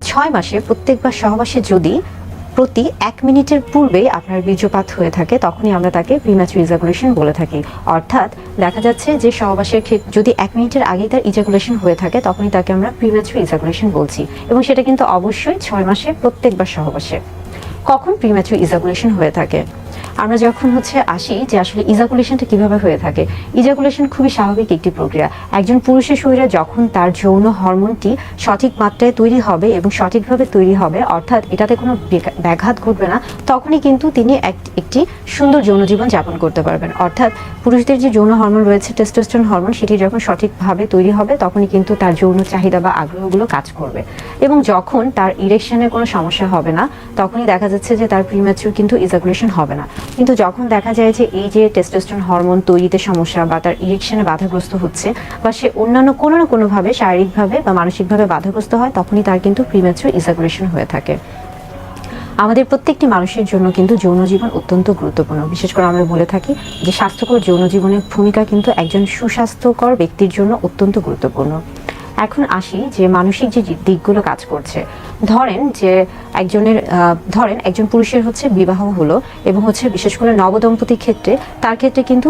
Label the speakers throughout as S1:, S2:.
S1: 6 মাসে প্রত্যেকবার সহবাসে যদি প্রতি 1 মিনিটের পূর্বেই আপনার বীর্যপাত হয়ে থাকে তখনই আমরা তাকে প্রিম্যাচুর ইজাকুলেশন বলে থাকি। অর্থাৎ দেখা যাচ্ছে যে সহবাসের ক্ষেত্রে যদি 1 মিনিটের আগেই তার ইজাকুলেশন হয়ে থাকে তখনই তাকে আমরা প্রিম্যাচুর ইজাকুলেশন বলছি, এবং সেটা কিন্তু অবশ্যই 6 মাসে প্রত্যেকবার সহবাসে। কখন প্রিম্যাচুর ইজাকুলেশন হয়ে থাকে? আমরা যখন আসি যে আসলে ইজাকুলেশনটা কিভাবে হয়ে থাকে। ইজাকুলেশন খুবই স্বাভাবিক একটি প্রক্রিয়া। একজন পুরুষের শরীরে যখন তার যৌন হরমোনটি সঠিক মাত্রায় তৈরি হবে এবং সঠিকভাবে তৈরি হবে, অর্থাৎ এটাতে কোনো ব্যাঘাত ঘটবে না, তখনই কিন্তু তিনি একটি সুন্দর যৌন জীবন যাপন করতে পারবেন। অর্থাৎ পুরুষদের যে যৌন হরমোন রয়েছে, টেস্টোস্টেরন হরমোন, সেটি যখন সঠিকভাবে তৈরি হবে তখনই কিন্তু তার যৌন চাহিদা বা আগ্রহগুলো কাজ করবে, এবং যখন তার ইরেকশনের কোনো সমস্যা হবে না তখনই দেখা যাচ্ছে যে তার প্রিম্যাচুর কিন্তু ইজাকুলেশন হবে না। কিন্তু যখন দেখা যায় যে এই যে টেস্টোস্টেরন হরমোন তৈরিতে সমস্যা বা তার ইরেকশনে বাধাগ্রস্ত হচ্ছে বা সে অন্যান্য কোনো না কোনোভাবে শারীরিকভাবে বা মানসিকভাবে বাধাগ্রস্ত হয়, তখনই তার কিন্তু প্রিম্যাচুর ইজাকুলেশন হয়ে থাকে। আমাদের প্রত্যেকটি মানুষের জন্য কিন্তু যৌন জীবন অত্যন্ত গুরুত্বপূর্ণ। বিশেষ করে আমরা বলে থাকি যে স্বাস্থ্যকর যৌন জীবনের ভূমিকা কিন্তু একজন সুস্বাস্থ্যকর ব্যক্তির জন্য অত্যন্ত গুরুত্বপূর্ণ। এখন আসি যে মানসিক যে দিকগুলো কাজ করছে। ধরেন একজন পুরুষের বিবাহ হলো এবং বিশেষ করে নবদম্পতির ক্ষেত্রে তার ক্ষেত্রে কিন্তু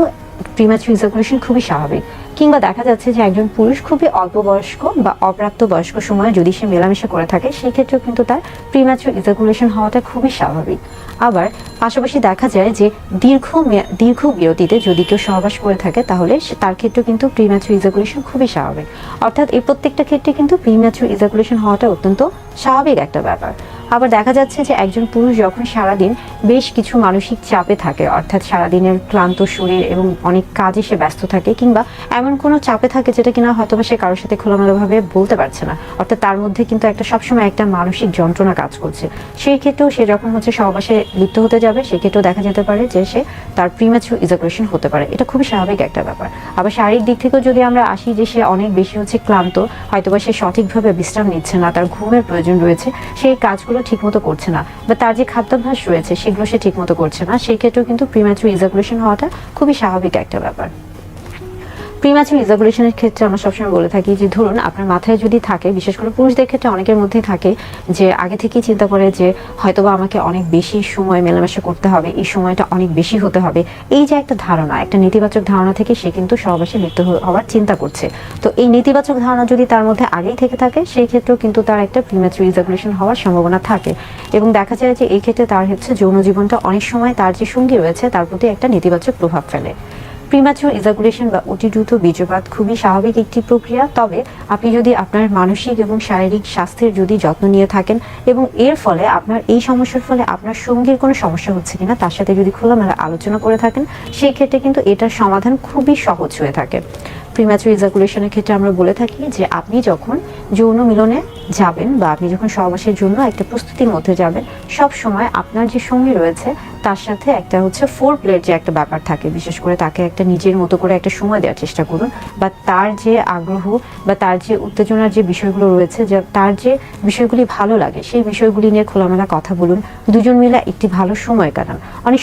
S1: প্রিম্যাচুর ইজাকুলেশন খুবই স্বাভাবিক। কিংবা দেখা যাচ্ছে যে একজন পুরুষ খুবই অল্প বয়স্ক বা অপ্রাপ্ত বয়স্ক সময়ে যদি সে মেলামেশা করে থাকে, সেই ক্ষেত্রেও কিন্তু তার প্রিম্যাচুর ইজাকুলেশন হওয়াটা খুবই স্বাভাবিক। আবার পাশাপাশি দেখা যায় যে দীর্ঘ বিরতিতে যদি কেউ সহবাস করে থাকে তাহলে তার ক্ষেত্রেও কিন্তু প্রিম্যাচুর ইজাকুলেশন খুবই স্বাভাবিক। অর্থাৎ এই প্রত্যেকটা ক্ষেত্রে কিন্তু প্রিম্যাচুর ইজাকুলেশন হওয়াটা অত্যন্ত স্বাভাবিক একটা ব্যাপার। আবার দেখা যাচ্ছে যে একজন পুরুষ যখন সারাদিন বেশ কিছু মানসিক চাপে থাকে, অর্থাৎ সারাদিনের ক্লান্ত শরীর এবং অনেক কাজে সে ব্যস্ত থাকে, কিংবা এমন কোনো চাপে থাকে যেটা কিনা হয়তো সে কারোর সাথে খোলামেলাভাবে বলতে পারছে না, অর্থাৎ তার মধ্যে কিন্তু সবসময় একটা মানসিক যন্ত্রণা কাজ করছে, সেই ক্ষেত্রেও সে যখন সহবাসে লিপ্ত হতে যাবে সেক্ষেত্রেও দেখা যেতে পারে যে তার প্রিম্যাচুর ইজাকুলেশন হতে পারে। এটা খুবই স্বাভাবিক একটা ব্যাপার। আবার শারীরিক দিক থেকেও যদি আমরা আসি যে সে অনেক বেশি ক্লান্ত, হয়তোবা সে সঠিকভাবে বিশ্রাম নিচ্ছে না, তার ঘুমের প্রয়োজন রয়েছে, সেই কাজগুলো ঠিকমতো করছে না, বা তার যে খাদ্যাভ্যাস রয়েছে সেগুলো সে ঠিকমতো করছে না, সেই ক্ষেত্রেও কিন্তু প্রিম্যাচুর ইজাকুলেশন হওয়াটা খুবই স্বাভাবিক একটা ব্যাপার। প্রিম্যাচুর ইজাকুলেশনের ক্ষেত্রে আমরা সবসময় বলে থাকি যে ধরুন আপনার মাথায় যদি থাকে, বিশেষ করে পুরুষদের ক্ষেত্রে অনেকের মধ্যেই থাকে যে আগে থেকেই চিন্তা করে যে হয়তোবা আমাকে অনেক বেশি সময় মেলামেশা করতে হবে, এই সময়টা অনেক বেশি হতে হবে, এই যে একটা ধারণা, একটা নেতিবাচক ধারণা থেকে সে কিন্তু সহবাসে লিপ্ত হওয়ার চিন্তা করছে। তো এই নেতিবাচক ধারণা যদি তার মধ্যে আগেই থেকে থাকে, সেই ক্ষেত্রেও কিন্তু তার একটা প্রিম্যাচুর ইজাকুলেশন হওয়ার সম্ভাবনা থাকে, এবং দেখা যায় যে এই ক্ষেত্রে তার যৌন জীবনটা অনেক সময় তার যে সঙ্গী রয়েছে তার প্রতি একটা নেতিবাচক প্রভাব ফেলে। প্রিম্যাচুর ইজাকুলেশন বা অতি দ্রুত বীর্যপাত খুবই স্বাভাবিক একটি প্রক্রিয়া। তবে আপনি যদি আপনার মানসিক এবং শারীরিক স্বাস্থ্যের যদি যত্ন নিয়ে থাকেন এবং এর ফলে আপনার এই সমস্যার ফলে আপনার সঙ্গীর কোনো সমস্যা হচ্ছে কিনা তার সাথে যদি খোলামেলা আলোচনা করে থাকেন, সেই ক্ষেত্রে কিন্তু এটার সমাধান খুবই সহজ হয়ে থাকে। প্রিম্যাচুর ইজাকুলেশনের ক্ষেত্রে আমরা বলে থাকি যে আপনি যখন যৌন মিলনে যাবেন বা আপনি যখন সহবাসের জন্য একটা প্রস্তুতির মধ্যে যাবেন, সব সময় আপনার যে সঙ্গী রয়েছে তার সাথে একটা ফোর প্লের যে একটা ব্যাপার থাকে, বিশেষ করে তাকে একটা নিজের মতো করে একটা সময় দেওয়ার চেষ্টা করুন, বা তার যে আগ্রহ বা তার যে উত্তেজনার যে বিষয়গুলো রয়েছে, যে তার যে বিষয়গুলি ভালো লাগে সেই বিষয়গুলি নিয়ে খোলামেলা কথা বলুন, দুজন মিলে একটি ভালো সময় কাটান। অনেক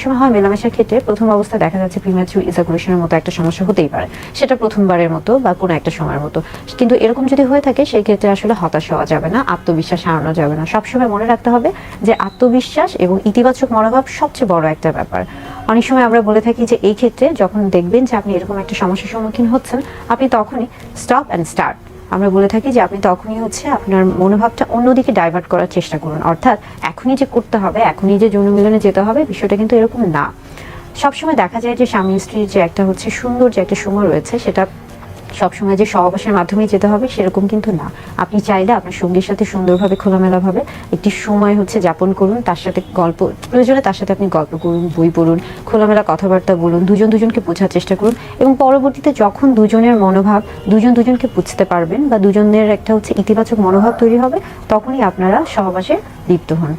S1: সময় হয় মেলামেশার ক্ষেত্রে প্রথম অবস্থা দেখা যাচ্ছে প্রিম্যাচুর ইজাকুলেশনের মতো একটা সমস্যা হতেই পারে, সেটা প্রথমবারের মতো বা কোনো একটা সময়ের মতো, কিন্তু এরকম যদি হয়ে থাকে সেই ক্ষেত্রে আসলে হতাশ হওয়া যাবে না, আত্মবিশ্বাস হারানো যাবে না। সবসময় মনে রাখতে হবে যে আত্মবিশ্বাস এবং ইতিবাচক মনোভাব সবচেয়ে বড় একটা ব্যাপার। অনেক সময় আমরা বলে থাকি যে এই ক্ষেত্রে যখন দেখবেন যে আপনি এরকম একটা সমস্যার সম্মুখীন হচ্ছেন, আপনি তখনই স্টপ অ্যান্ড স্টার্ট, আমরা বলে থাকি যে আপনি তখনই আপনার মনোভাবটা অন্যদিকে ডাইভার্ট করার চেষ্টা করুন। অর্থাৎ এখনই যে করতে হবে, এখনই যে যৌন মিলনে যেতে হবে, বিষয়টা কিন্তু এরকম না। সবসময় দেখা যায় যে স্বামী স্ত্রীর যে একটা সুন্দর যে একটা সময় রয়েছে, সেটা সবসময় যে সহবাসের মাধ্যমেই যেতে হবে সেরকম কিন্তু না। আপনি চাইলে আপনার সঙ্গীর সাথে সুন্দরভাবে খোলামেলাভাবে একটি সময় যাপন করুন, তার সাথে প্রয়োজনে তার সাথে আপনি গল্প করুন, বই পড়ুন, খোলামেলা কথাবার্তা বলুন, দুজনকে বোঝার চেষ্টা করুন, এবং পরবর্তীতে যখন দুজনের মনোভাব দুজনকে বুঝতে পারবেন বা দুজনের একটা ইতিবাচক মনোভাব তৈরি হবে, তখনই আপনারা সহবাসে লিপ্ত হন।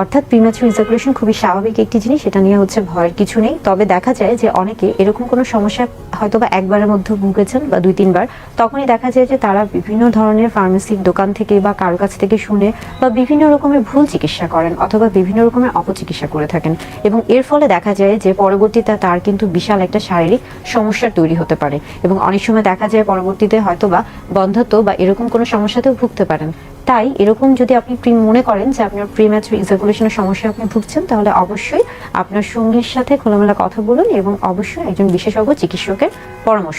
S1: অর্থাৎ প্রিম্যাচুর ইজাকুলেশন খুবই স্বাভাবিক একটি জিনিস, এটা নিয়ে ভয়ের কিছু নেই। তবে দেখা যায় যে অনেকে এরকম কোনো সমস্যা হয়তো বা একবারের মধ্যে ভুগেছেন বা 2-3 বার, তখনই দেখা যায় যে তারা বিভিন্ন ধরনের ফার্মেসির দোকান থেকে বা কারো কাছ থেকে শুনে বা বিভিন্ন রকমের ভুল চিকিৎসা করেন অথবা বিভিন্ন রকমের অপচিকিৎসা করে থাকেন, এবং এর ফলে দেখা যায় যে পরবর্তীতে তার কিন্তু বিশাল একটা শারীরিক সমস্যার তৈরি হতে পারে, এবং অনেক সময় দেখা যায় পরবর্তীতে হয়তো বা বন্ধ্যাত্ব বা এরকম কোনো সমস্যাতেও ভুগতে পারেন। তাই এরকম যদি আপনি মনে করেন যে আপনার প্রিম্যাচুর ইজাকুলেশনের সমস্যা আপনি ভুগছেন, তাহলে অবশ্যই আপনার সঙ্গীর সাথে খোলামেলা কথা বলুন এবং অবশ্যই একজন বিশেষজ্ঞ চিকিৎসকের পরামর্শ